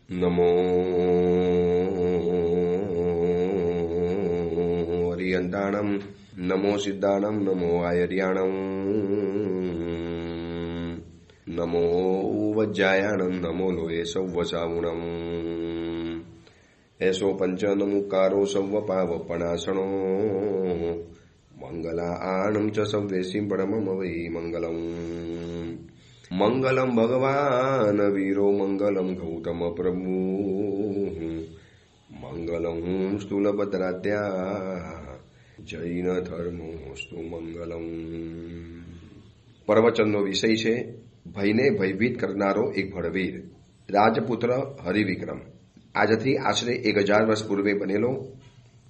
નમો હરિયંતાણમ, નમો સિદ્ધાણમ, નમો આયર્યાણમ, નમો વજ્જાયાણમ, નમો લોહે સૌવસાવુણમ, એસો પંચનમુકારો સૌવ પાવપણાસણો, મંગલાણમ ચ સૌદેશી પરમમ વૈ મંગલમ. મંગલમ ભગવાન વીરો, મંગલમ ગૌતમ પ્રભુ, મંગલમ સ્થૂલભદ્રાદ્યા, જૈન ધર્મોસ્તુ મંગલમ. પ્રવચનનો વિષય છે ભયને ભયભીત કરનારો એક ભડવીર, રાજપુત્ર હરિવિક્રમ. આજથી આશરે 1000 વર્ષ પૂર્વે બનેલો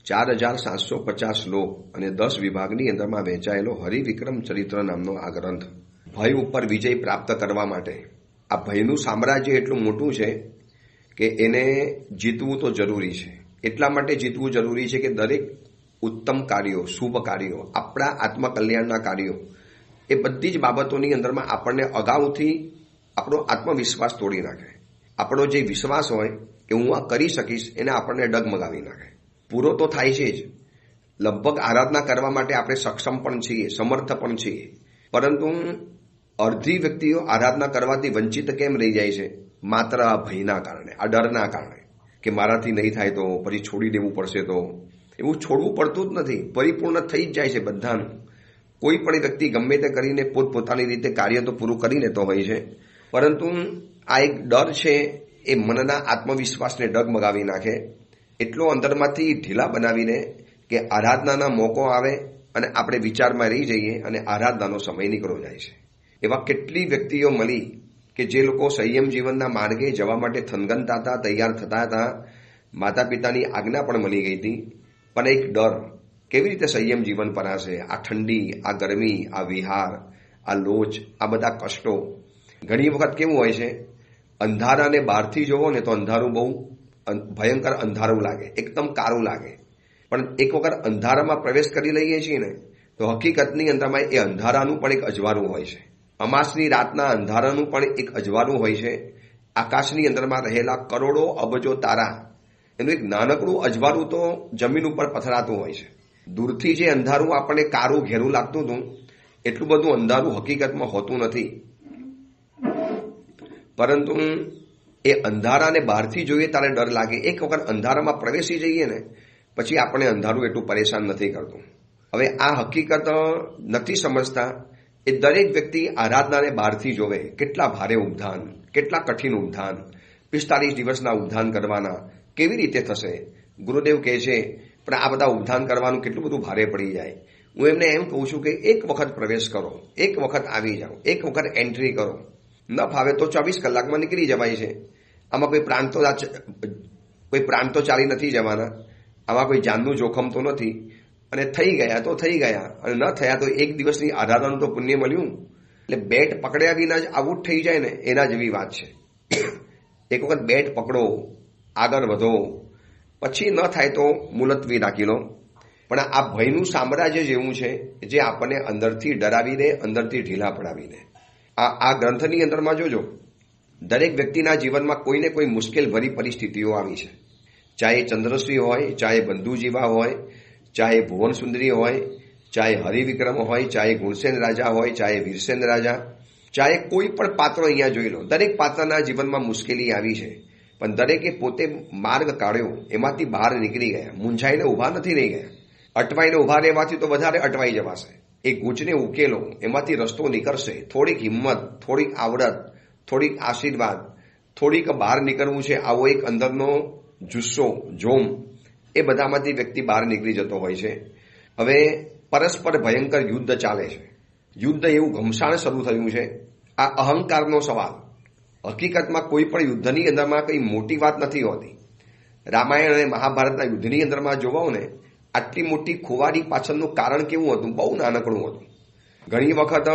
4750 શ્લોક અને 10 વિભાગની અંદરમાં વહેંચાયેલો હરિવિક્રમ ચરિત્ર નામનો આ ગ્રંથ ભય ઉપર વિજય પ્રાપ્ત કરવા માટે. આ ભયનું સામ્રાજ્ય એટલું મોટું છે કે એને જીતવું તો જરૂરી છે. એટલા માટે જીતવું જરૂરી છે કે દરેક ઉત્તમ કાર્યો, શુભ કાર્યો, આપણા આત્મકલ્યાણના કાર્યો, એ બધી જ બાબતોની અંદરમાં આપણને અગાઉથી આપણો આત્મવિશ્વાસ તોડી નાખે. આપણો જે વિશ્વાસ હોય કે હું આ કરી શકીશ, એને આપણને ડગમગાવી નાખે. પૂરો તો થાય છે જ, લગભગ આરાધના કરવા માટે આપણે સક્ષમ પણ છીએ, સમર્થ પણ છીએ, પરંતુ અડધી વ્યક્તિઓ આરાધના કરવાથી વંચિત કેમ રહી જાય છે? માત્ર આ ભયના કારણે, આ ડરના કારણે કે મારાથી નહીં થાય તો પછી છોડી દેવું પડશે. તો એવું છોડવું પડતું જ નથી, પરિપૂર્ણ થઈ જ જાય છે બધાનું. કોઈ પણ વ્યક્તિ ગમે તે કરીને પોતપોતાની રીતે કાર્ય તો પૂરું કરી લેતો હોય છે, પરંતુ આ એક ડર છે, એ મનના આત્મવિશ્વાસને ડગમગાવી નાખે. એટલો અંદરમાંથી ઢીલા બનાવીને કે આરાધનાના મોકો આવે અને આપણે વિચારમાં રહી જઈએ અને આરાધનાનો સમય નીકળો જાય છે. એવા કેટલી વ્યક્તિઓ મળી કે જે લોકો સંયમ જીવનના માર્ગે જવા માટે થનગનતા હતા, તૈયાર થતા હતા, માતા પિતાની આજ્ઞા પણ મળી ગઈ હતી, પણ એક ડર, કેવી રીતે સંયમ જીવન પરાશે? આ ઠંડી, આ ગરમી, આ વિહાર, આ લોચ, આ બધા કષ્ટો. ઘણી વખત કેવું હોય છે, અંધારાને બહારથી જોવો ને તો અંધારું બહુ ભયંકર અંધારું લાગે, એકદમ કાળું લાગે. પણ એક વખત અંધારામાં પ્રવેશ કરી લઈએ છીએ ને તો હકીકતની અંદરમાં એ અંધારાનું પણ એક અજવાળું હોય છે. અમાસની રાતના અંધારાનું પણ એક અજવાળું હોય છે. આકાશની અંદરમાં રહેલા કરોડો અબજો તારા, એનું એક નાનકડું અજવાળું તો જમીન ઉપર પથરાતું હોય છે. દૂરથી જે અંધારું આપણને કાળું ઘેરું લાગતું હતું, એટલું બધું અંધારું હકીકતમાં હોતું નથી. પરંતુ એ અંધારાને બહારથી જોઈએ ત્યારે ડર લાગે. એક વખત અંધારામાં પ્રવેશી જઈએ ને પછી આપણે અંધારું એટલું પરેશાન નથી કરતું. હવે આ હકીકત નથી સમજતા એ દરેક વ્યક્તિ આરાધનાને બહારથી જોવે. કેટલા ભારે ઉપધાન, કેટલા કઠિન ઉપધાન, 45 દિવસના ઉપધાન કરવાના, કેવી રીતે થશે? ગુરુદેવ કહે છે પણ આ બધા ઉપધાન કરવાનું કેટલું બધું ભારે પડી જાય. હું એમને એમ કહું છું કે એક વખત પ્રવેશ કરો, એક વખત આવી જાઓ, એક વખત એન્ટ્રી કરો. ન ફાવે તો 24 કલાકમાં નીકળી જવાય છે. આમાં કોઈ પ્રાણ તો ચાલી નથી જવાના, આમાં કોઈ જાનનું જોખમ તો નથી. અને થઈ ગયા તો થઈ ગયા, અને ન થયા તો એક દિવસની આરાધનાનું તો પુણ્ય મળ્યું. એટલે બેટ પકડ્યા વિના જ આવું જ થઈ જાય ને, એના જેવી વાત છે. એક વખત બેટ પકડો, આગળ વધો, પછી ન થાય તો મુલતવી રાખી લો. પણ આ ભયનું સામ્રાજ્ય જેવું છે જે આપણને અંદરથી ડરાવી દે, અંદરથી ઢીલા પડાવી દે. આ ગ્રંથની અંદરમાં જોજો, દરેક વ્યક્તિના જીવનમાં કોઈને કોઈ મુશ્કેલ ભરી પરિસ્થિતિઓ આવી છે. ચાહે ચંદ્રશ્રી હોય, ચાહે બંધુજીવા હોય, ચાહે ભુવન સુંદરી હોય, ચાહે હરિવિક્રમ હોય, ચાહે ગુણસેન રાજા હોય, ચાહે વીરસેન રાજા, ચાહે કોઈ પણ પાત્રો અહીંયા જોઈ લો, દરેક પાત્રના જીવનમાં મુશ્કેલી આવી છે. પણ દરેકે પોતે માર્ગ કાઢ્યો, એમાંથી બહાર નીકળી ગયા, મૂંઝાઈને ઊભા નથી રહી ગયા. અટવાઈને ઊભા રહેવાથી તો વધારે અટવાઈ જવાશે. એ ગૂંચને ઉકેલો, એમાંથી રસ્તો નીકળશે. થોડીક હિંમત, થોડીક આવડત, થોડીક આશીર્વાદ, થોડીક બહાર નીકળવું છે, આવો એક અંદરનો જુસ્સો, જોમ, એ બધામાંથી વ્યક્તિ બહાર નીકળી જતો હોય છે. હવે પરસ્પર ભયંકર યુદ્ધ ચાલે છે. યુદ્ધ એવું ઘમસાણ શરૂ થયું છે. આ અહંકારનો સવાલ. હકીકતમાં કોઈ પણ યુદ્ધની અંદરમાં કંઈ મોટી વાત નથી હોતી. રામાયણ અને મહાભારતના યુદ્ધની અંદરમાં જોવાઓ ને, આટલી મોટી ખુવારી પાછળનું કારણ કેવું હતું? બહુ નાનકડું હતું. ઘણી વખત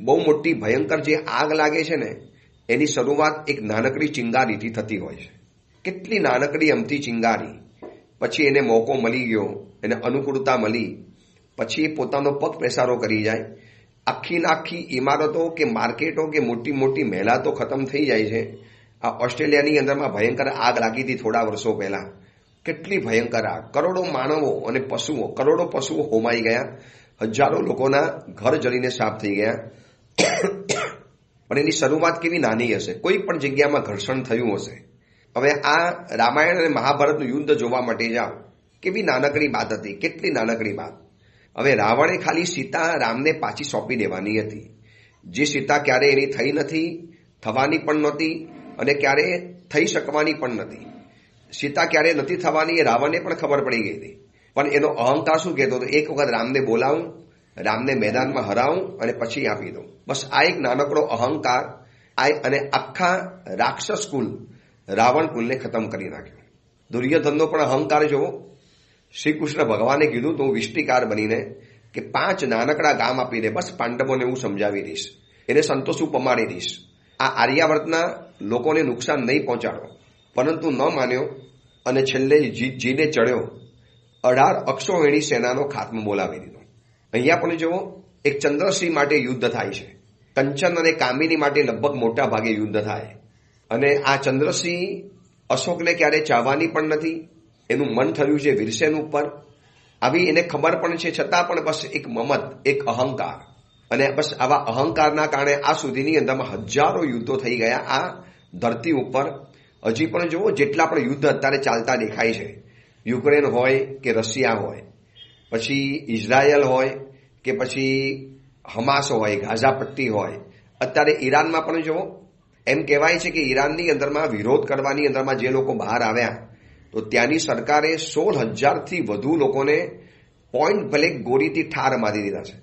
બહુ મોટી ભયંકર જે આગ લાગે છે ને, એની શરૂઆત એક નાનકડી ચિંગારીથી થતી હોય છે. કેટલી નાનકડી અમથી ચિંગારી, પછી એને મોકો મળી ગયો, એને અનુકૂળતા મળી, પછી એ પોતાનો પગ પેસારો કરી જાય. આખી ઇમારતો કે માર્કેટો કે મોટી મોટી મહેલાતો ખતમ થઈ જાય છે. આ ઓસ્ટ્રેલિયાની અંદરમાં ભયંકર આગ લાગી હતી થોડા વર્ષો પહેલા. કેટલી ભયંકર આગ, કરોડો માનવો અને પશુઓ, કરોડો પશુઓ હોમાઈ ગયા, હજારો લોકોના ઘર જળીને સાફ થઈ ગયા. પણ એની શરૂઆત કેવી નાની હશે, કોઈ પણ જગ્યામાં ઘર્ષણ થયું હશે. હવે આ રામાયણ અને મહાભારતનું યુદ્ધ જોવા માટે જાઓ, કેવી નાનકડી વાત હતી, કેટલી નાનકડી વાત. હવે રાવણે ખાલી સીતા રામને પાછી સોંપી દેવાની હતી, જે સીતા ક્યારે એની થઈ નથી, થવાની પણ નહોતી અને ક્યારે થઈ શકવાની પણ નથી. સીતા ક્યારે નથી થવાની એ રાવણને પણ ખબર પડી ગઈ હતી. પણ એનો અહંકાર શું કહેતો હતો, એક વખત રામને બોલાવું, રામને મેદાનમાં હરાવું અને પછી આપી દઉં. બસ આ એક નાનકડો અહંકાર અને આખા રાક્ષસ કુલ, રાવણ કુલને ખતમ કરી નાખ્યો. દુર્યોધનનો પણ અહંકાર જોવો. શ્રી કૃષ્ણ ભગવાને કીધું તો હું વિષ્ટિકાર બનીને કે 5 નાનકડા ગામ આપી દે, બસ પાંડવોને હું સમજાવી દઈશ, એને સંતોષ પમાડી દઈશ, આ આર્યાવર્તના લોકોને નુકસાન નહીં પહોંચાડો. પરંતુ ન માન્યો અને છેલ્લે જીને ચડ્યો, 18 અક્ષોહિણી સેનાનો ખાત્મો બોલાવી દીધો. અહીંયા પણ જુઓ, એક ચંદ્રસિંહ માટે યુદ્ધ થાય છે, કંચન અને કામિની માટે લગભગ મોટા ભાગે યુદ્ધ થાય. અને આ ચંદ્રસિંહ અશોકને ક્યારે ચાહવાની પણ નથી, એનું મન થયું છે વીરસેન ઉપર. આવી એને ખબર પણ છે, છતાં પણ બસ એક મમત, એક અહંકાર. અને બસ આવા અહંકારના કારણે આ સુધીની અંદરમાં હજારો યુદ્ધો થઈ ગયા આ ધરતી ઉપર. હજી પણ જુઓ, જેટલા પણ યુદ્ધ અત્યારે ચાલતા દેખાય છે, યુક્રેન હોય કે રશિયા હોય, પછી ઇઝરાયલ હોય કે પછી હમાસ હોય, ગાઝા પટ્ટી હોય, અત્યારે ઈરાનમાં પણ જુઓ. એમ કહેવાય છે કે ઈરાનની અંદરમાં વિરોધ કરવાની અંદરમાં જે લોકો બહાર આવ્યા, તો ત્યાંની સરકારે 16,000થી વધુ લોકોને પોઈન્ટ બ્લેન્ક ગોળીથી ઠાર મારી દીધા છે.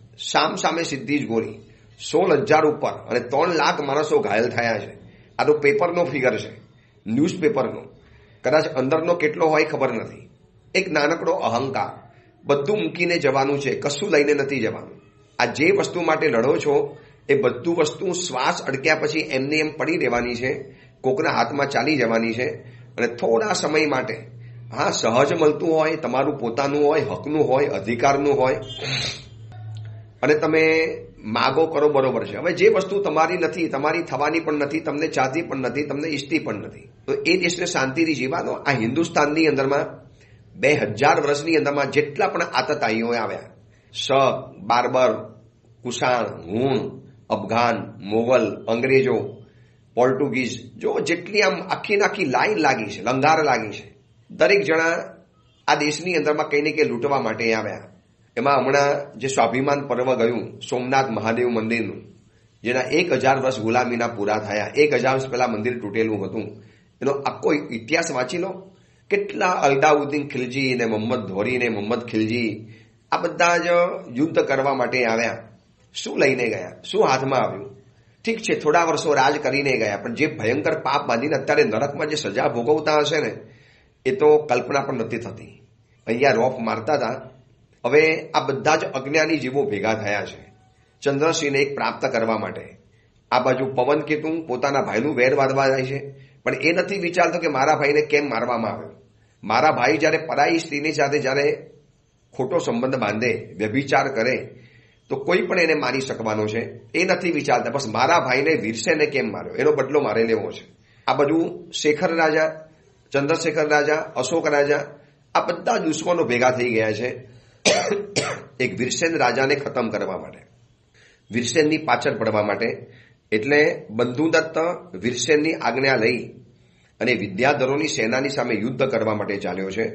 સામે સીધી જ ગોળી, 16,000 ઉપર, અને 3 લાખ માણસો ઘાયલ થયા છે. આ તો પેપરનો ફિગર છે, ન્યૂઝપેપરનો. કદાચ અંદરનો કેટલો હોય ખબર નથી. એક નાનકડો અહંકાર, બધું મૂકીને જવાનું છે, કશું લઈને નથી જવાનું. આ જે વસ્તુ માટે લડો છો એ બધું વસ્તુ શ્વાસ અડક્યા પછી એમને એમ પડી રહેવાની છે, કોકના હાથમાં ચાલી જવાની છે. અને થોડા સમય માટે, હા, સહજ મળતું હોય, તમારું પોતાનું હોય, હકનું હોય, અધિકારનું હોય, અને તમે માગો કરો, બરોબર છે. હવે જે વસ્તુ તમારી નથી, તમારી થવાની પણ નથી, તમને ચાહતી પણ નથી, તમને ઈચ્છતી પણ નથી, તો એ દેશને શાંતિથી જીવાનો. આ હિન્દુસ્તાનની અંદરમાં 2000 વર્ષની અંદરમાં જેટલા પણ આતતાઈઓ આવ્યા, શક, બાર્બર, કુષાણ, હુણ, અફઘાન, મોગલ, અંગ્રેજો, પોર્ટુગીઝ, જો જેટલી આમ આખી લાઈન લાગી છે, લંગાર લાગી છે, દરેક જણા આ દેશની અંદરમાં કંઈ ને કંઈ લૂંટવા માટે આવ્યા. એમાં હમણાં જે સ્વાભિમાન પર્વ ગયું સોમનાથ મહાદેવ મંદિરનું, જેના 1000 વર્ષ ગુલામીના પૂરા થયા, 1000 વર્ષ પહેલા મંદિર તૂટેલું હતું, એનો આખો ઇતિહાસ વાંચી લો. કેટલા અલાઉદ્દીન ખિલજી ને મોહમ્મદ ધોરી ને મોહમ્મદ ખિલજી, આ બધા જ યુદ્ધ કરવા માટે આવ્યા. શું લઈને ગયા, શું હાથમાં આવ્યું? ઠીક છે, થોડા વર્ષો રાજ કરીને ગયા, પણ જે ભયંકર પાપ બાંધીને અત્યારે નરકમાં જે સજા ભોગવતા હશે ને, એ તો કલ્પના પણ નથી થતી. અહીંયા રોફ મારતા હતા. હવે આ બધા જ અજ્ઞાની જીવો ભેગા થયા છે ચંદ્રસિંહને એક પ્રાપ્ત કરવા માટે. આ બાજુ પવન કેતુ પોતાના ભાઈનું વેર વાળવા જાય છે, પણ એ નથી વિચારતો કે મારા ભાઈને કેમ મારવામાં આવ્યો. મારા ભાઈ જ્યારે પરાઈ સ્ત્રીની સાથે જ્યારે ખોટો સંબંધ બાંધે, વ્યભિચાર કરે, તો કોઈ પણ એને મારી શકવાનો છે, એ નથી વિચારતા. બસ મારા ભાઈને વીરસેને કેમ માર્યો, એનો બદલો મારે લેવો છે. આ બધું શેખર રાજા, ચંદ્રશેખર રાજા, અશોક રાજા, આ બધા દુશ્મનો ભેગા થઈ ગયા છે એક વીરસેન રાજાને ખતમ કરવા માટે, વીરસેનની પાછળ પડવા માટે. એટલે બંધુદત્ત વીરસેનની આજ્ઞા લઈ અને વિદ્યાધરોની સેનાની સામે યુદ્ધ કરવા માટે ચાલ્યો છે.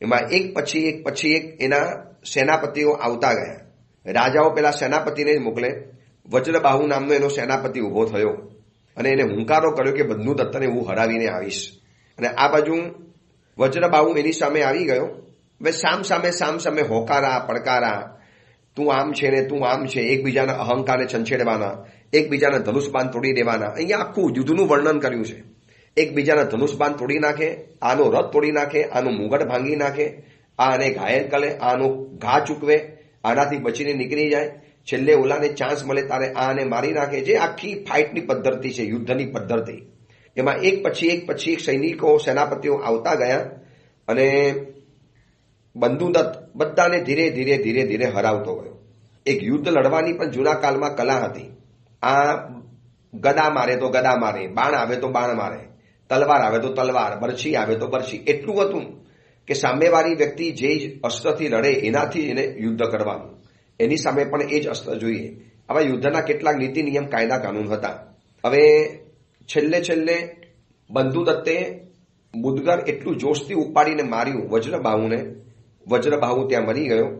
એમાં એક પછી એક એના સેનાપતિઓ આવતા ગયા. રાજાઓ પેલા સેનાપતિને જ મોકલે. વજ્રબાહુ નામનો એનો સેનાપતિ ઉભો થયો અને એને હુંકારો કર્યો કે બંધુદત્તને હું હરાવીને આવીશ. અને આ બાજુ વજ્રબાહુ એની સામે આવી ગયો. હવે સામ સામે હોકારા, પડકારા, તું આમ છે ને તું આમ છે, એકબીજાના અહંકારને છંછેડવાના, એકબીજાના ધનુષબાન તોડી દેવાના. અહીંયા આખું યુદ્ધનું વર્ણન કર્યું છે. એકબીજાના ધનુષબાન તોડી નાખે, આનો રથ તોડી નાખે, આનું મુગટ ભાંગી નાખે, આને ઘાયલ કરે, આનો ઘા ચૂકવે, આનાથી બચીને નીકળી જાય, છેલ્લે ઓલાને ચાન્સ મળે તારે આને મારી નાખે. જે આખી ફાઇટની પદ્ધતિ છે, યુદ્ધની પદ્ધતિ, એમાં એક પછી એક સૈનિકો, સેનાપતિઓ આવતા ગયા અને બંધુદત્ત બધાને ધીરે હરાવતો ગયો. એક યુદ્ધ લડવાની પણ જૂના કાળમાં કલા હતી. આ ગદા મારે તો ગદા મારે, બાણ આવે તો બાણ મારે, તલવાર આવે તો તલવાર, બરછી આવે તો બરછી. એટલું હતું કે સામેવાળી વ્યક્તિ જે અસ્ત્રથી લડે એનાથી એને યુદ્ધ કરવાનું, એની સામે પણ એ જ અસ્ત્ર જોઈએ. આવા યુદ્ધના કેટલાક નીતિ નિયમ, કાયદા કાનૂન હતા. હવે છેલ્લે બંધુદત્તે મુદગર એટલું જોશથી ઉપાડીને માર્યું વજ્રબાહુને, વજ્રબાહુ ત્યાં મરી ગયો.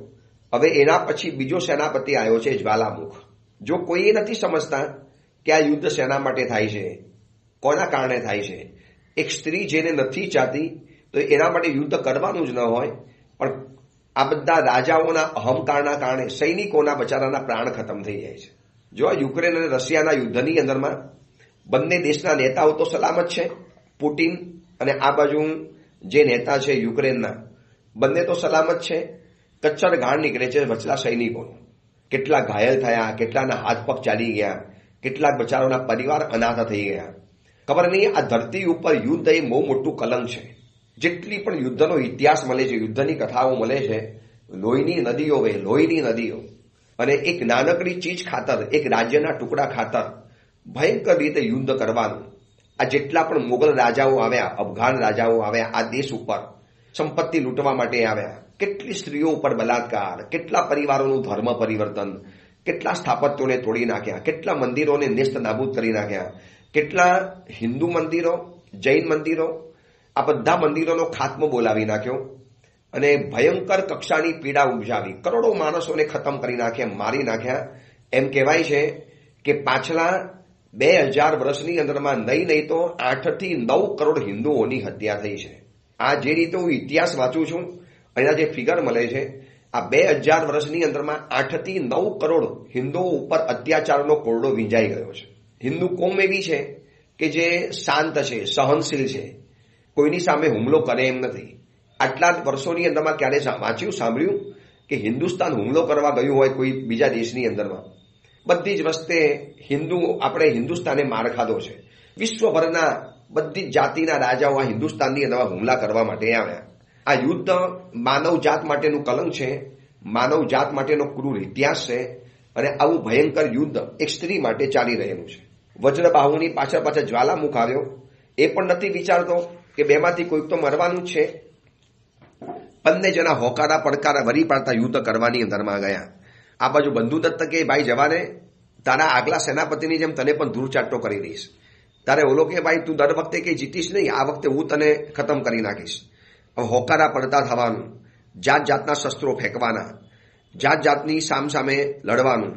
હવે એના પછી બીજો સેનાપતિ આવ્યો છે જ્વાલામુખ. જો કોઈ નથી સમજતા કે આ યુદ્ધ શેના માટે થાય છે, કોના કારણે થાય છે. એક સ્ત્રી જેને નથી ચાહતી તો એના માટે યુદ્ધ કરવાનું જ ન હોય, પણ આ બધા રાજાઓના અહંકારના કારણે સૈનિકોના બચારાના પ્રાણ ખતમ થઈ જાય છે. જો યુક્રેન અને રશિયાના યુદ્ધની અંદરમાં બંને દેશના નેતાઓ તો સલામત છે, પુટિન અને આ બાજુ જે નેતા છે યુક્રેનના, બંને તો સલામત છે. કચ્છર ઘાણ નીકળે છે વચલા સૈનિકોનો. કેટલા ઘાયલ થયા, કેટલાના હાથ પગ ચાલી ગયા, કેટલાક બચારોના પરિવાર અનાથ થઈ ગયા. ખબર નહીં, આ ધરતી ઉપર યુદ્ધ એ બહુ મોટું કલંક છે. જેટલી પણ યુદ્ધનો ઇતિહાસ મળે છે, યુદ્ધની કથાઓ મળે છે, લોહીની નદીઓ વે, લોહીની નદીઓ. અને એક નાનકડી ચીજ ખાતર, એક રાજ્યના ટુકડા ખાતર ભયંકર રીતે યુદ્ધ કરવાનું. આ જેટલા પણ મુગલ રાજાઓ આવ્યા, અફઘાન રાજાઓ આવ્યા આ દેશ ઉપર, સંપત્તિ લૂંટવા માટે આવ્યા. કેટલી સ્ત્રીઓ ઉપર બલાત્કાર, કેટલા પરિવારોનું ધર્મ પરિવર્તન, કેટલા સ્થાપત્યોને તોડી નાખ્યા, કેટલા મંદિરોને નેસ્ત નાબૂદ કરી નાખ્યા, કેટલા હિન્દુ મંદિરો, જૈન મંદિરો, આ બધા મંદિરોનો ખાત્મો બોલાવી નાખ્યો અને ભયંકર કક્ષાની પીડા ઉપજાવી. કરોડો માણસોને ખતમ કરી નાખ્યા, મારી નાખ્યા. એમ કહેવાય છે કે પાછલા 2000 વર્ષની અંદરમાં નહીં તો 8 થી 9 કરોડ હિન્દુઓની હત્યા થઈ છે. આ જે રીતે હું ઇતિહાસ વાંચું છું, એના જે ફિગર મળે છે, આ 2000 વર્ષની અંદરમાં 8 થી 9 કરોડ હિન્દુઓ ઉપર અત્યાચારનો કોરડો વીંજાઈ ગયો છે. હિન્દુ કોમ એવી છે કે જે શાંત છે, સહનશીલ છે, કોઈની સામે હુમલો કરે એમ નથી. આટલા વર્ષોની અંદરમાં ક્યારે સાંભળ્યું કે હિન્દુસ્તાન હુમલો કરવા ગયું હોય કોઈ બીજા દેશની અંદરમાં? બધી જ રસ્તે આપણે હિન્દુસ્તાને માર ખાધો છે. વિશ્વભરના બધી જ જાતિના રાજાઓ આ હિન્દુસ્તાનની અંદર હુમલા કરવા માટે આવ્યા. આ યુદ્ધ માનવ જાત માટેનું કલંક છે, માનવ જાત માટેનો ક્રૂર ઇતિહાસ છે. અને આવું ભયંકર યુદ્ધ એક સ્ત્રી માટે ચાલી રહેલું છે. વજ્રબાહુની પાછળ જ્વાલામુખ આવ્યો. એ પણ નથી વિચારતો કે બેમાંથી કોઈક તો મરવાનું જ છે. બંને જણા હોકારા પડકારા વરી પાડતા યુદ્ધ કરવાની અંદરમાં ગયા. આ બાજુ બંધુદત્ત કે ભાઈ જવાને, તારા આગલા સેનાપતિની જેમ તને પણ ધૂળચાટો કરી દઈશ. તારે ઓલો કે ભાઈ તું દર વખતે કે જીતીશ નહીં, આ વખતે હું તને ખતમ કરી નાખીશ. હવે હોકારા પડતા થવાનું, જાત જાતના શસ્ત્રો ફેંકવાના, જાત જાતની સામે લડવાનું.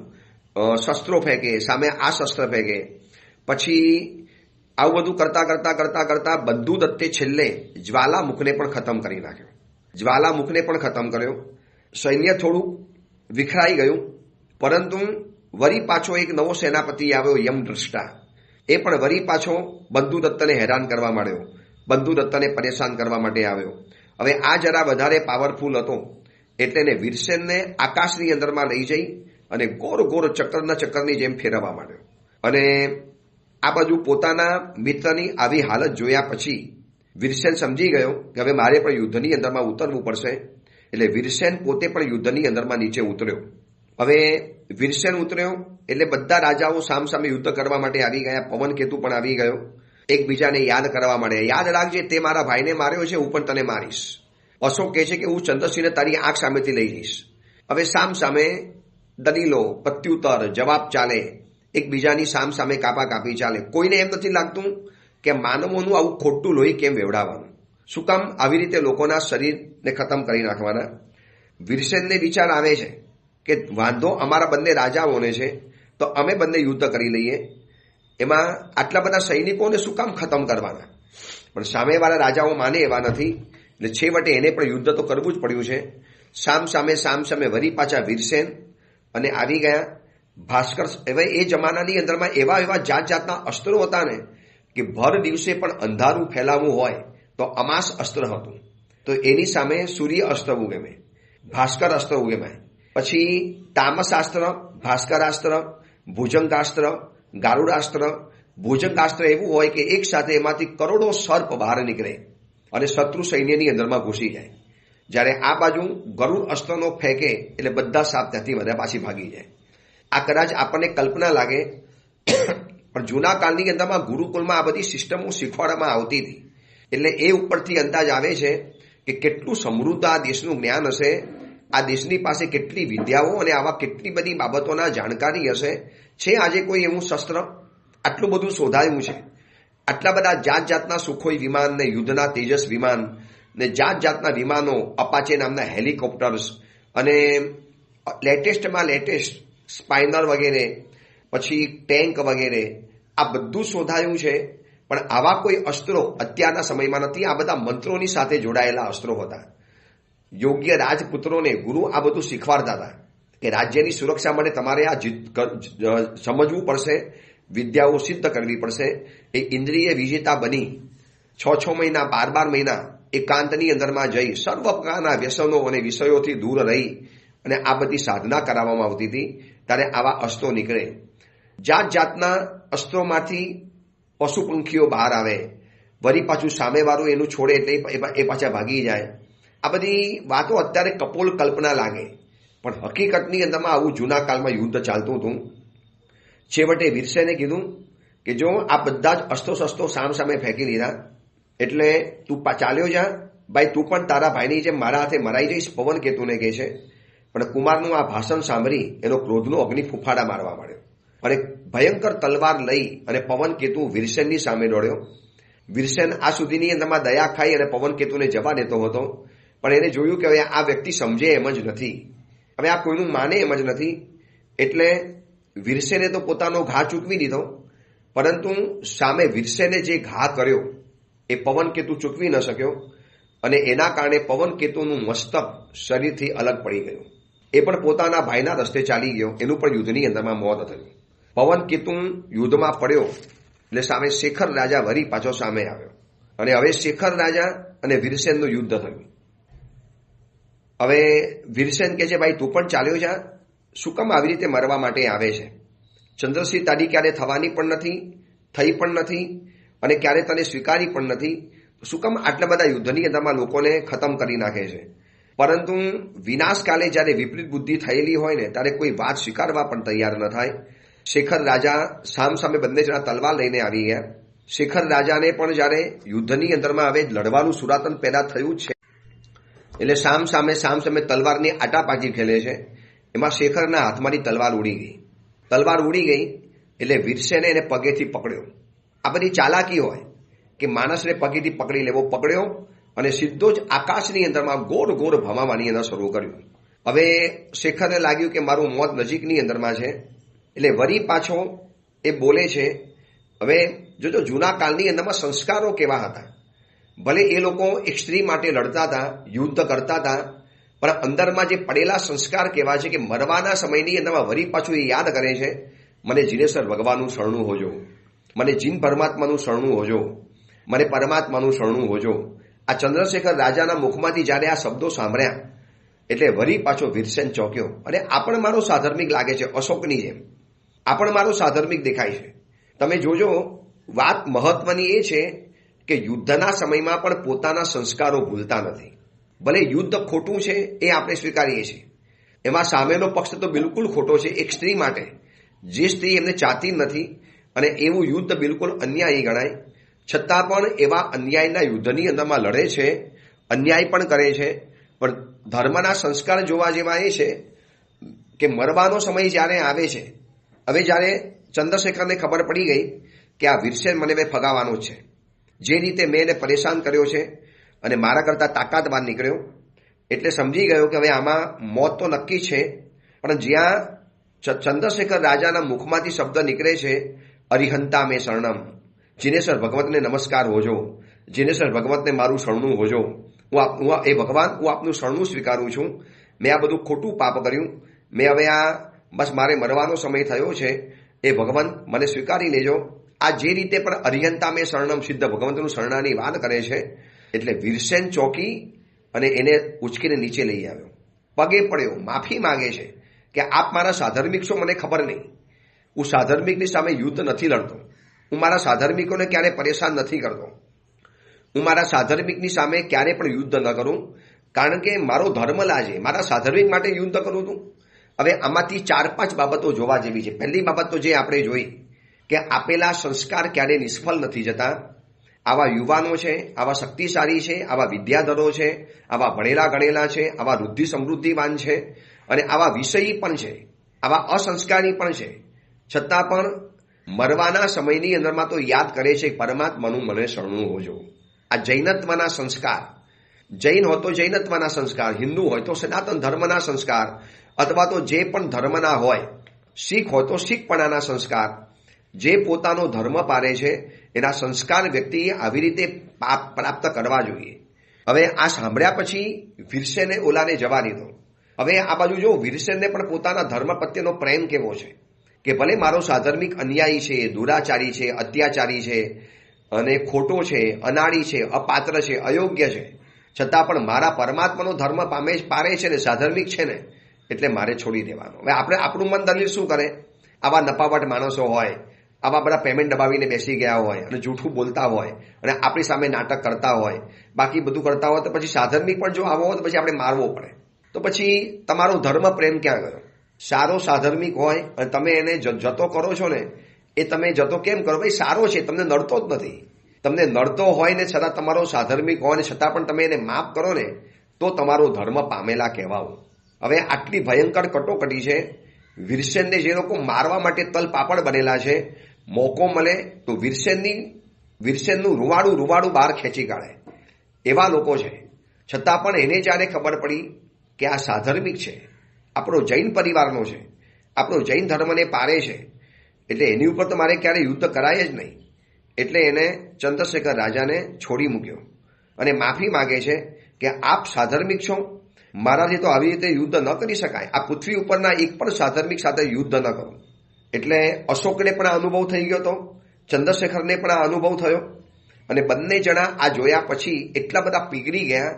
શસ્ત્રો ફેંકે, સામે આ શસ્ત્ર ફેંકે. પછી આવું બધું કરતા બંધુદત્તે છેલ્લે જ્વાલામુખને પણ ખતમ કરી નાખ્યો. જ્વાલામુખને પણ ખતમ કર્યો. સૈન્ય થોડું વિખરાઈ ગયું, પરંતુ વરી પાછો એક નવો સેનાપતિ આવ્યો, યમદ્રષ્ટા. એ પણ વરી પાછો બંધુદત્તને હેરાન કરવા માંડ્યો, બંધુદત્તને પરેશાન કરવા માટે આવ્યો. હવે આ જરા વધારે પાવરફુલ હતો એટલે એને વીરસેનને આકાશની અંદરમાં લઈ જઈ અને ગોર ચક્રની જેમ ફેરવવા માંડ્યો. અને આ બાજુ પોતાના મિત્રની આવી હાલત જોયા પછી વીરસેન સમજી ગયો કે હવે મારે પણ યુદ્ધની અંદરમાં ઉતરવું પડશે. એટલે વીરસેન પોતે પણ યુદ્ધની અંદરમાં નીચે ઉતર્યો. હવે વીરસેન ઉતર્યો એટલે બધા રાજાઓ સામસામે યુદ્ધ કરવા માટે આવી ગયા. પવનકેતુ પણ આવી ગયો. એકબીજાને યાદ કરવા માંડ્યા. યાદ રાખજે, તે મારા ભાઈને માર્યો છે, હું પણ તને મારીશ. અશોક કહે છે કે હું ચંદ્રસિંહને તારી આંખ સામેથી લઈ જઈશ. હવે સામે દલીલો, પ્રત્યુત્તર, જવાબ ચાલે, એકબીજાની સામે કાપી ચાલે. કોઈને એમ નથી લાગતું કે માનવોનું આવું ખોટું લોહી કેમ વેવડાવવાનું, શું કામ આવી રીતે લોકોના શરીરને ખતમ કરી નાખવાના. વીરસેનને વિચાર આવે છે કે વાંધો અમારા બંને રાજાઓને છે, તો અમે બંને યુદ્ધ કરી લઈએ. એમાં આટલા બધા સૈનિકોને શું કામ ખતમ કરવાના? પણ સામેવાળા રાજાઓ માને એવા નથી. એટલે છેવટે એને પણ યુદ્ધ તો કરવું જ પડ્યું છે. સામ વરી પાછા વીરસેન અને આવી ગયા ભાસ્કર. હવે એ જમાનાની અંદરમાં એવા જાત જાતના અસ્ત્રો હતા ને કે ભર દિવસે પણ અંધારું ફેલાવવું હોય તો અમાસ અસ્ત્ર હતું. તો એની સામે સૂર્ય અસ્ત્ર ઉગમે, ભાસ્કર અસ્ત્ર ઉગમે. પછી તામસાસ્ત્ર, ભાસ્કરાસ્ત્ર, ભુજંગાસ્ત્ર, ગારુડાસ્ત્ર. ભુજંગાસ્ત્ર એવું હોય કે એક સાથે એમાંથી કરોડો સર્પ બહાર નીકળે અને શત્રુ સૈન્યની અંદરમાં ઘૂસી જાય. જ્યારે આ બાજુ ગરુડ અસ્ત્રનો ફેંકે એટલે બધા સાપ ત્યાંથી બધા પાછી ભાગી જાય. આ કદાચ આપણને કલ્પના લાગે, પણ જૂના કાળની અંદરમાં ગુરુકુળમાં આ બધી સિસ્ટમો શીખવાડવામાં આવતી હતી. એટલે એ ઉપરથી અંદાજ આવે છે કે કેટલું સમૃદ્ધ આ દેશનું જ્ઞાન હશે, આ દેશની પાસે કેટલી વિદ્યાઓ અને આવા કેટલી બધી બાબતોના જાણકારી હશે. છે આજે કોઈ એવું શસ્ત્ર આટલું બધું શોધાયું છે, આટલા બધા જાત જાતના સુખોઈ વિમાન ને યુદ્ધના તેજસ વિમાન ને જાત જાતના વિમાનો, અપાચે નામના હેલિકોપ્ટર્સ અને લેટેસ્ટમાં લેટેસ્ટ સ્પાઇનર વગેરે, પછી ટેન્ક વગેરે, આ બધું શોધાયું છે. પણ આવા કોઈ અસ્ત્રો અત્યારના સમયમાં નથી. આ બધા મંત્રોની સાથે જોડાયેલા અસ્ત્રો હતા. યોગ્ય રાજપુત્રોને ગુરુ આ બધું શીખવાડતા હતા કે રાજ્યની સુરક્ષા માટે તમારે આ સમજવું પડશે, વિદ્યાઓ સિદ્ધ કરવી પડશે. એ ઇન્દ્રિય વિજેતા બની 6 મહિના 12 મહિના એકાંતની અંદરમાં જઈ સર્વ પ્રકારના વ્યસનો અને વિષયોથી દૂર રહી અને આ બધી સાધના કરાવવામાં આવતી હતી. ત્યારે આવા અસ્ત્રો નીકળે. જાત જાતના અસ્ત્રોમાંથી પશુ પંખીઓ બહાર આવે, વળી પાછું સામેવાળું એનું છોડે એટલે એ પાછા ભાગી જાય. આ બધી વાતો અત્યારે કપોલ કલ્પના લાગે, પણ હકીકતની અંદરમાં આવું જૂના કાળમાં યુદ્ધ ચાલતું હતું. છેવટે વીરસેને કીધું કે જો આ બધા જ અસ્ત્રો શસ્ત્રો સામે ફેંકી દીધા, એટલે તું ચાલ્યો જા ભાઈ, તું પણ તારા ભાઈની જેમ મારા હાથે મરાઈ જઈશ, પવન કેતુને કહે છે. પણ કુમારનું આ ભાષણ સાંભળી એનો ક્રોધનો અગ્નિ ફૂફાડા મારવા માંડ્યો અને ભયંકર તલવાર લઈ અને પવન કેતુ વીરસેનની સામે દોડ્યો. વીરસેન આ સુધીની અંદરમાં દયા ખાઈ અને પવન કેતુને જવા દેતો હતો, પણ એને જોયું કે હવે આ વ્યક્તિ સમજે એમ જ નથી, હવે આ કોઈનું માને એમ જ નથી. એટલે વીરસેને તો પોતાનો ઘા ચૂકવી દીધો, પરંતુ સામે વીરસેને જે ઘા કર્યો એ પવન કેતુ ચૂકવી ન શક્યો અને એના કારણે પવન કેતુનું મસ્તક શરીરથી અલગ પડી ગયું. એ પણ પોતાના ભાઈના રસ્તે ચાલી ગયો. એનું પણ યુદ્ધની અંદરમાં મોત થયું. પવન કેતુ યુદ્ધમાં પડ્યો એટલે સામે શેખર રાજા વળી પાછો સામે આવ્યો અને હવે શેખર રાજા અને વીરસેનનું યુદ્ધ થયું. હવે વીરસેન કહે છે ભાઈ તું પણ ચાલ્યો જા, શું કામ આવી રીતે મરવા માટે આવે છે? ચંદ્રસિંહ તારી ક્યારે થવાની પણ નથી, થઈ પણ નથી અને ક્યારે તને સ્વીકારી પણ નથી. શું કામ આટલા બધા યુદ્ધની અંદરમાં લોકોને ખતમ કરી નાખે છે? પરંતુ વિનાશકાલે જ્યારે વિપરીત બુદ્ધિ થયેલી હોય ને ત્યારે કોઈ વાત સ્વીકારવા પણ તૈયાર ન થાય. શેખર રાજા સામે બંને જણા તલવાર લઈને આવી ગયા. શેખર રાજાને પણ જ્યારે યુદ્ધની અંદરમાં હવે લડવાનું સુરાતન પેદા થયું છે એટલે સામે તલવારની આટાપાટી ખેલે છે. એમાં શેખરના હાથમાંથી તલવાર ઉડી ગઈ. તલવાર ઉડી ગઈ એટલે વીરસેને એને પગેથી પકડ્યો. આ બધી ચાલાકી હોય કે માણસને પગેથી પકડી લેવો. પકડ્યો અને સીધો જ આકાશની અંદરમાં ગોળ ભમાવાની અંદર શરૂ કર્યું. હવે શેખરને લાગ્યું કે મારું મોત નજીકની અંદરમાં છે, એટલે વળી પાછો એ બોલે છે. હવે જોજો જૂના કાળની અંદરમાં સંસ્કારો કેવા હતા. ભલે એ લોકો એક સ્ત્રી માટે લડતા હતા, યુદ્ધ કરતા હતા, પણ અંદરમાં જે પડેલા સંસ્કાર કેવા છે કે મરવાના સમયની અંદરમાં વળી પાછું એ યાદ કરે છે મને જીનેશ્વર ભગવાનનું શરણું હોજો, મને જીન પરમાત્માનું શરણું હોજો, મને પરમાત્માનું શરણું હોજો. આ ચંદ્રશેખર રાજાના મુખમાંથી જ્યારે આ શબ્દો સાંભળ્યા એટલે વળી પાછો વીરસેન ચોંક્યો. અને આ પણ મારો સાધર્મિક લાગે છે, અશોકની જેમ આ પણ મારો સાધર્મિક દેખાય છે. તમે જોજો વાત મહત્વની એ છે કે યુદ્ધના સમયમાં પણ પોતાના સંસ્કારો ભૂલતા નથી. ભલે યુદ્ધ ખોટું છે એ આપણે સ્વીકારીએ છીએ, એમાં સામેનો પક્ષ તો બિલકુલ ખોટો છે. એક સ્ત્રી માટે જે સ્ત્રી એમને ચાહતી નથી અને એવું યુદ્ધ બિલકુલ અન્યાયી ગણાય, છતાં પણ એવા અન્યાયના યુદ્ધની અંદરમાં લડે છે, અન્યાય પણ કરે છે. પણ ધર્મના સંસ્કાર જોવા જેવા એ છે કે મરવાનો સમય જ્યારે આવે છે, હવે જ્યારે ચંદ્રશેખરને ખબર પડી ગઈ કે આ વીરસેન મને ફગાવવાનો જ છે, જે રીતે મેં એને પરેશાન કર્યો છે અને મારા કરતાં તાકાતવાન નીકળ્યો, એટલે સમજી ગયો કે હવે આમાં મોત તો નક્કી છે. પણ જ્યાં ચંદ્રશેખર રાજાના મુખમાંથી શબ્દ નીકળે છે અરિહંતા મેં શરણમ, જીનેશ્વર ભગવતને નમસ્કાર હોજો, જીનેશ્વર ભગવતને મારું શરણું હોજો, એ ભગવાન હું આપનું શરણું સ્વીકારું છું. મેં આ બધું ખોટું પાપ કર્યું, મેં હવે આ બસ મારે મરવાનો સમય થયો છે, એ ભગવાન મને સ્વીકારી લેજો. આ જે રીતે પણ અરિહંતા મેં શરણમ સિદ્ધ ભગવંતનું શરણાની વાત કરે છે. એટલે વીરસેન ચોકી અને એને ઉચકીને નીચે લઈ આવ્યો, પગે પડ્યો, માફી માંગે છે કે આપ મારા સાધર્મિક છો, મને ખબર નહીં, હું સાધર્મિકની સામે યુદ્ધ નથી લડતો, હું મારા સાધર્મિકોને ક્યારે પરેશાન નથી કરતો, હું મારા સાધર્મિકની સામે ક્યારે પણ યુદ્ધ ન કરું, કારણ કે મારો ધર્મ લાજે મારા સાધર્મિક માટે યુદ્ધ કરું છું. હવે આમાંથી 4-5 બાબતો જોવા જેવી છે. પહેલી બાબત તો જે આપણે જોઈ કે આપેલા સંસ્કાર ક્યારે નિષ્ફળ નથી જતા. આવા યુવાનો છે, આવા શક્તિશાળી છે, આવા વિદ્યાધરો છે, આવા ભણેલા ગણેલા છે, આવા વૃદ્ધિ સમૃદ્ધિવાન છે અને આવા વિષયી પણ છે, આવા અસંસ્કારી પણ છે, છતાં પણ મરવાના સમયની અંદરમાં તો યાદ કરે છે પરમાત્માનું મને શરણું હોજો. આ જૈનત્વના સંસ્કાર, જૈન હોય તો જૈનત્વના સંસ્કાર, હિન્દુ હોય તો સનાતન ધર્મના સંસ્કાર, અથવા તો જે પણ ધર્મના હોય, શીખ હોય તો શીખપણાના સંસ્કાર, જે પોતાનો ધર્મ પારે છે એના સંસ્કાર વ્યક્તિએ આવી રીતે પ્રાપ્ત કરવા જોઈએ. હવે આ સાંભળ્યા પછી વીરસેને ઓલાને જવા દીધો. હવે આ બાજુ જો વીરસેનને પણ પોતાના ધર્મ પ્રત્યેનો પ્રેમ કેવો છે કે ભલે મારો સાધર્મિક અન્યાયી છે, દુરાચારી છે, અત્યાચારી છે અને ખોટો છે, અનાળી છે, અપાત્ર છે, અયોગ્ય છે, છતાં પણ મારા પરમાત્માનો ધર્મ પારે છે ને સાધર્મિક છે ને એટલે મારે છોડી દેવાનો. હવે આપણે આપણું મન દલીલ શું કરે? આવા નપાવટ માણસો હોય, આવા બધા પેમેન્ટ દબાવીને બેસી ગયા હોય અને જૂઠું બોલતા હોય અને આપણી સામે નાટક કરતા હોય, બાકી બધું કરતા હોય, તો પછી સાધર્મિક પણ જો આવો હોય તો પછી આપણે મારવો પડે. તો પછી તમારો ધર્મ પ્રેમ ક્યાં ગયો? સારો સાધર્મિક હોય અને તમે એને જતો કરો છો ને, એ તમે જતો કેમ કરો? ભાઈ સારો છે, તમને નડતો જ નથી. તમને નડતો હોય ને છતાં તમારો સાધર્મિક હોય ને છતાં પણ તમે એને માફ કરો ને તો તમારો ધર્મ પામેલા કહેવાઓ. હવે આટલી ભયંકર કટોકટી છે. વીરસેનને જે લોકો મારવા માટે તલ પાપડ બનેલા છે, મોકો મળે તો વીરસેનનું રૂવાડું બહાર ખેંચી કાઢે એવા લોકો છે. છતાં પણ એને જ્યારે ખબર પડી કે આ સાધર્મિક છે, આપણો જૈન પરિવારનો છે, આપણો જૈન ધર્મને પારે છે, એટલે એની ઉપર તો મારે ક્યારે યુદ્ધ કરાય જ નહીં. એટલે એને ચંદ્રશેખર રાજાને છોડી મૂક્યો અને માફી માગે છે કે આપ સાધર્મિક છો, મારાથી તો આવી રીતે યુદ્ધ ન કરી શકાય. આ પૃથ્વી ઉપરના એક પણ સાધર્મિક સાથે યુદ્ધ ન કરું. એટલે અશોકને પણ આ અનુભવ થઈ ગયો હતો, ચંદ્રશેખરને પણ આ અનુભવ થયો અને બંને જણા આ જોયા પછી એટલા બધા પીગળી ગયા,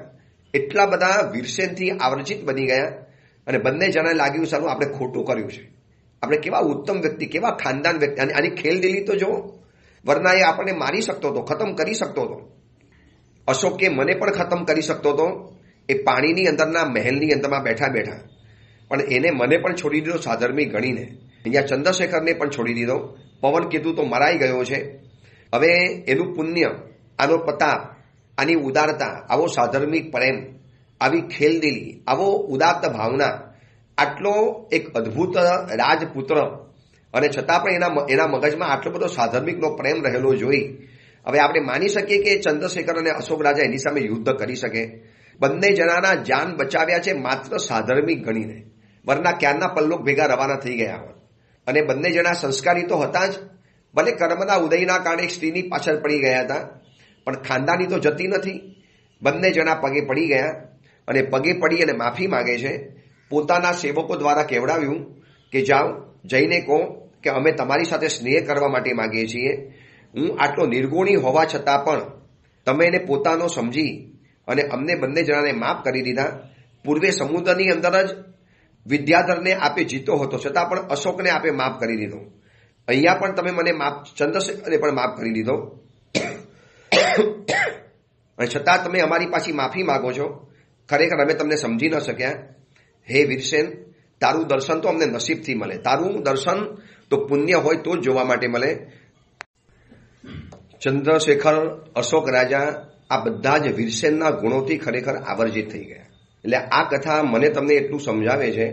એટલા બધા વીરસેનથી આવર્જિત બની ગયા અને બંને જણાને લાગ્યું સારું આપણે ખોટું કર્યું છે. આપણે કેવા ઉત્તમ વ્યક્તિ, કેવા ખાનદાન વ્યક્તિ, અને આની ખેલદિલી તો જો, વરના એ આપણને મારી શકતો હતો, ખતમ કરી શકતો હતો. અશોકે મને પણ ખતમ કરી શકતો હતો એ પાણીની અંદરના મહેલની અંદરમાં બેઠા બેઠા, પણ એને મને પણ છોડી દીધો સાધર્મિક ગણીને. અહીંયા ચંદ્રશેખરને પણ છોડી દીધો. પવન કીધું તો મરાઈ ગયો છે. હવે એનું પુણ્ય, આનો પ્રતાપ, આની ઉદારતા, આવો સાધર્મિક પ્રેમ, આવી ખેલદિલી, આવો ઉદાત્ત ભાવના, આટલો એક અદ્ભુત રાજપુત્ર અને છતાં પણ એના મગજમાં આટલો બધો સાધર્મિકનો પ્રેમ રહેલો જોઈ હવે આપણે માની શકીએ કે ચંદ્રશેખર અને અશોક રાજા એની સામે યુદ્ધ કરી શકે? બંને જણાના જાન બચાવ્યા છે માત્ર સાધર્મિક ગણીને, વરના ક્યારના પલ્લોક ભેગા રવાના થઈ ગયા હોત. અને બંને જણા સંસ્કારી તો હતા જ, ભલે કર્મના ઉદયના કારણે સ્ત્રીની પાછળ પડી ગયા હતા, પણ ખાનદાની તો જતી નથી. બંને જણા પગે પડી ગયા અને પગે પડી અને માફી માગે છે. પોતાના સેવકો દ્વારા કહેવડાવ્યું કે જાઓ જઈને કહો કે અમે તમારી સાથે સ્નેહ કરવા માટે માગીએ છીએ. હું આટલો નિર્ગુણી હોવા છતાં પણ તમે એને પોતાનો સમજી અને અમને બંને જણાને માફ કરી દીધા. પૂર્વે સમુદ્રની અંદર જ વિદ્યાધરને આપે જીતો હતો, છતાં પણ અશોકને આપે માફ કરી દીધો. અહીંયા પણ તમે મને ચંદ્રશેખરને પણ માફ કરી દીધો અને છતાં તમે અમારી પાછી માફી માગો છો. ખરેખર અમે તમને સમજી ન શક્યા. હે વીરસેન, તારું દર્શન તો અમને નસીબથી મળે. તારું દર્શન તો પુણ્ય હોય તો જ જોવા માટે મળે. ચંદ્રશેખર, અશોક રાજા આ બધા જ વીરસેનના ગુણોથી ખરેખર આવર્જિત થઈ ગયા. એટલે આ કથા મને તમને એટલું સમજાવે છે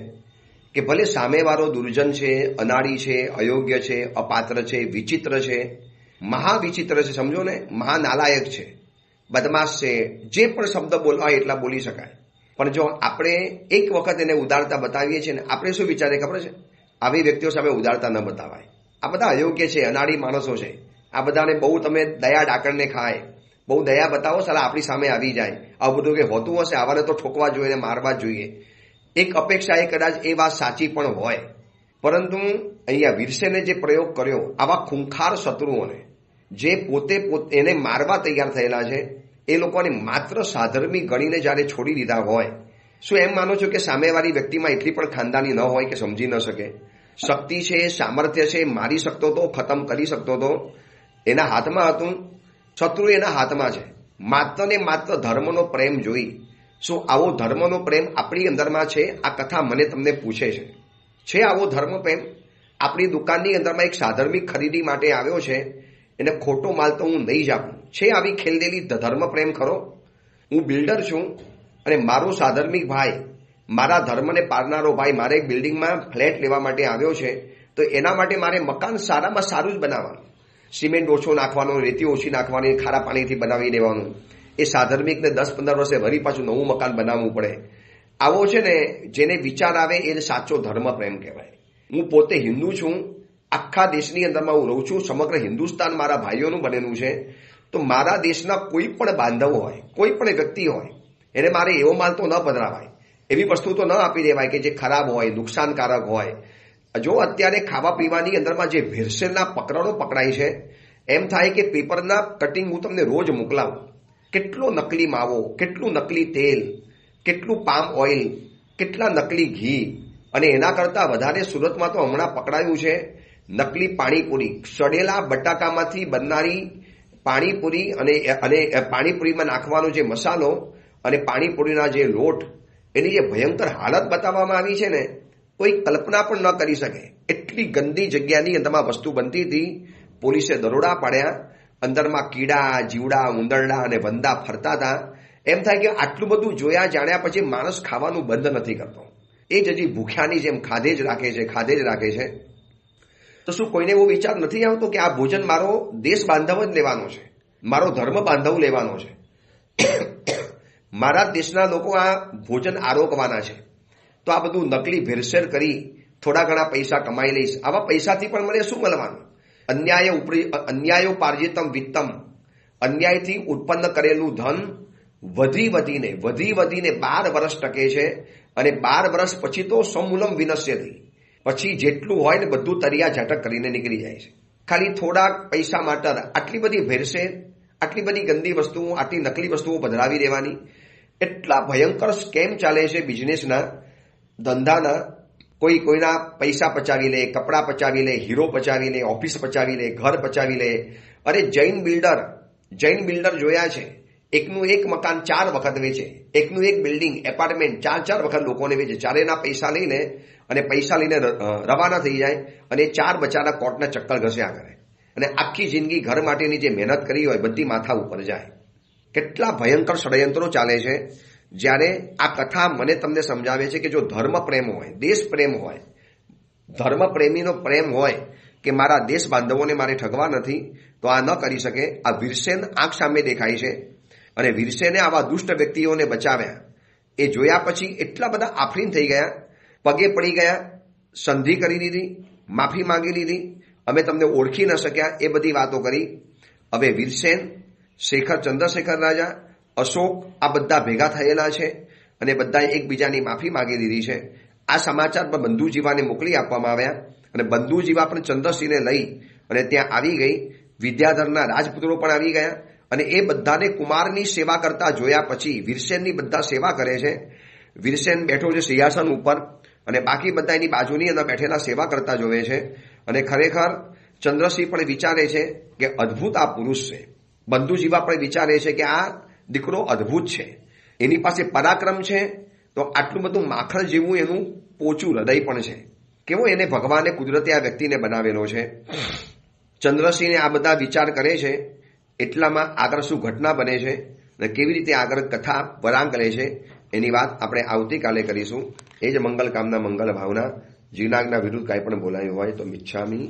કે ભલે સામેવાળો દુર્જન છે, અનાળી છે, અયોગ્ય છે, અપાત્ર છે, વિચિત્ર છે, મહાવિચિત્ર છે, સમજો ને, મહાનાલાયક છે, બદમાશ છે, જે પણ શબ્દ બોલવા એટલા બોલી શકાય. પણ જો આપણે એક વખત એને ઉદારતા બતાવીએ છીએ ને, આપણે શું વિચારીએ ખબર છે? આવી વ્યક્તિઓ સામે ઉદારતા ન બતાવાય. આ બધા અયોગ્ય છે, અનાળી માણસો છે, આ બધાને બહુ તમે દયા ડાકણને ખાય, બહુ દયા બતાવો, સાલા આપણી સામે આવી જાય. આવું બધું કે હોતું હશે, આવાને તો ઠોકવા જોઈએ ને મારવા જોઈએ. એક અપેક્ષા એ કદાચ એ વાત સાચી પણ હોય, પરંતુ અહીંયા વીરસેને જે પ્રયોગ કર્યો, આવા ખૂંખાર શત્રુઓને જે પોતે એને મારવા તૈયાર થયેલા છે, એ લોકોને માત્ર સાધર્મિક ગણીને જ્યારે છોડી દીધા હોય, શું એમ માનો છો કે સામેવાળી વ્યક્તિમાં એટલી પણ ખાનદાની ન હોય કે સમજી ન શકે? શક્તિ છે, સામર્થ્ય છે, મારી શકતો હતો, ખતમ કરી શકતો હતો, એના હાથમાં હતું. શત્રુ એના હાથમાં છે. માત્ર ને માત્ર ધર્મનો પ્રેમ જોઈ. શું આવો ધર્મનો પ્રેમ આપણી અંદરમાં છે? આ કથા મને તમને પૂછે છે આવો ધર્મ પ્રેમ? આપણી દુકાનની અંદરમાં એક સાધર્મિક ખરીદી માટે આવ્યો છે, એને ખોટો માલ તો હું નહીં જ આપું. છે આવી ખેલદેલી ધર્મ પ્રેમ ખરો? હું બિલ્ડર છું અને મારો સાધર્મિક ભાઈ, મારા ધર્મને પાળનારો ભાઈ મારે એક બિલ્ડિંગમાં ફ્લેટ લેવા માટે આવ્યો છે, તો એના માટે મારે મકાન સારામાં સારું જ બનાવવાનું, સિમેન્ટ ઓછો નાખવાનો, રેતી ઓછી નાખવાની, ખારા પાણીથી બનાવી દેવાનું. એ સાધર્મિકને 10-15 વર્ષે વળી પાછું નવું મકાન બનાવવું પડે. આવો છે ને જેને વિચાર આવે એ સાચો ધર્મ પ્રેમ કહેવાય. હું પોતે હિન્દુ છું, આખા દેશની અંદરમાં હું રહું છું, સમગ્ર હિન્દુસ્તાન મારા ભાઈઓનું બનેલું છે. તો મારા દેશના કોઈ પણ બાંધવ હોય, કોઈ પણ વ્યક્તિ હોય, એને મારે એવો માલ તો ન પધરાવાય, એવી વસ્તુ તો ન આપી દેવાય કે જે ખરાબ હોય, નુકસાનકારક હોય. જો અત્યારે ખાવા પીવાની અંદરમાં જે ભેળસેળના પકડો પકડાય છે, એમ થાય કે પેપરના કટિંગ હું તમને રોજ મોકલાવું. કેટલો નકલી માવો, કેટલું નકલી તેલ, કેટલું પામ ઓઇલ, કેટલા નકલી ઘી, અને એના કરતાં વધારે સુરતમાં તો હમણાં પકડાયું છે નકલી પાણીપુરી. સડેલા બટાકામાંથી બનનારી પાણીપુરી અને પાણીપુરીમાં નાખવાનો જે મસાલો અને પાણીપુરીના જે લોટ, એની જે ભયંકર હાલત બતાવવામાં આવી છે ને, કોઈ કલ્પના પણ ન કરી શકે. એટલી ગંદી જગ્યાની અંદરમાં વસ્તુ બનતી હતી. પોલીસે દરોડા પાડ્યા, અંદરમાં કીડા, જીવડા, ઉંદરડા અને વંદા ફરતા હતા. એમ થાય કે આટલું બધું જોયા જાણ્યા પછી માણસ ખાવાનું બંધ નથી કરતો. એ જ હજી ભૂખ્યાની જેમ ખાધે જ રાખે છે. તો શું કોઈને એવો વિચાર નથી આવતો કે આ ભોજન મારો દેશ બાંધવ જ લેવાનો છે, મારો ધર્મ બાંધવ લેવાનો છે, મારા દેશના લોકો આ ભોજન આરોગવાના છે, તો આ બધું નકલી ભેળસેળ કરી થોડા ઘણા પૈસા કમાઈ લઈશ. આવા પૈસાથી પણ મને શું મળવાનું? અન્યાયોપાર્જિતમ વિત્તમ, અન્યાયથી ઉત્પન્ન કરેલું ધન વધી વધીને 12 વર્ષ ટકે છે, અને 12 વર્ષ પછી તો સમૂલમ વિનશ્યતિ. પછી જેટલું હોય ને બધું તરિયા ઝાટક કરીને નીકળી જાય છે. ખાલી થોડાક પૈસા માટે આટલી બધી ભેળસેળ, આટલી બધી ગંદી વસ્તુઓ, આટલી નકલી વસ્તુઓ પધરાવી દેવાની. એટલા ભયંકર સ્કેમ ચાલે છે બિઝનેસના, ધંધાના. કોઈના પૈસા પચાવી લે, કપડાં પચાવી લે, હીરો પચાવી લે, ઓફિસ પચાવી લે, ઘર પચાવી લે. અરે જૈન બિલ્ડર જોયા છે, એકનું એક મકાન 4 વખત વેચે, એકનું એક બિલ્ડિંગ એપાર્ટમેન્ટ 4 વખત લોકોને વેચે. ચારેના પૈસા લઈને રવાના થઈ જાય, અને 4 બચારા કોર્ટના ચક્કર ઘસ્યા કરે, અને આખી જિંદગી ઘર માટેની જે મહેનત કરી હોય બધી માથા ઉપર જાય. કેટલા ભયંકર ષડયંત્રો ચાલે છે. જ્યારે આ કથા મને તમને સમજાવે છે કે જો ધર્મ પ્રેમ હોય, દેશ પ્રેમ હોય, ધર્મ પ્રેમીનો પ્રેમ હોય કે મારા દેશ બાંધવોને મારે ઠગવા નથી, તો આ ન કરી શકે. આ વીરસેન આંખ સામે દેખાય છે, અને વીરસેને આવા દુષ્ટ વ્યક્તિઓને બચાવ્યા. એ જોયા પછી એટલા બધા આફરીન થઈ ગયા, પગે પડી ગયા, સંધિ કરી દીધી, માફી માંગી લીધી, અમે તમને ઓળખી ન શક્યા, એ બધી વાતો કરી. હવે વીરસેન, ચંદ્રશેખર રાજા, અશોક, આ બધા ભેગા થયેલા છે, અને બધાએ એકબીજાની માફી માંગી દીધી છે. આ સમાચાર પર બંધુજીવાને મોકલી આપવામાં આવ્યા, અને બંધુજીવા પણ ચંદ્રસિંહને લઈ અને ત્યાં આવી ગઈ. વિદ્યાધરના રાજપુત્રો પણ આવી ગયા, અને એ બધાને કુમારની સેવા કરતા જોયા પછી વીરસેનની બધા સેવા કરે છે. વીરસેન બેઠો છે સિંહાસન ઉપર, અને બાકી બધા એની બાજુની અંદર બેઠેલા સેવા કરતા જોવે છે. અને ખરેખર ચંદ્રસિંહ પણ વિચારે છે કે અદ્ભુત આ પુરુષ છે. બંધુજીવા પણ વિચારે છે કે આ દીકરો અદ્ભુત છે, એની પાસે પરાક્રમ છે, તો આટલું બધું માખણ જેવું એનું પોચું હૃદય પણ છે. કેવો એને ભગવાને કુદરતે આ વ્યક્તિને બનાવેલો છે. ચંદ્રસિંહને આ બધા વિચાર કરે છે. એટલામાં આગળ શું ઘટના બને છે અને કેવી રીતે આગળ કથા વળાંક લે છે એની વાત આપણે આવતીકાલે કરીશું. એ જ મંગલ કામના, મંગલ ભાવના. જીવનાજ્ઞા વિરુદ્ધ કાંઈ પણ બોલાયું હોય તો મિચ્છામી.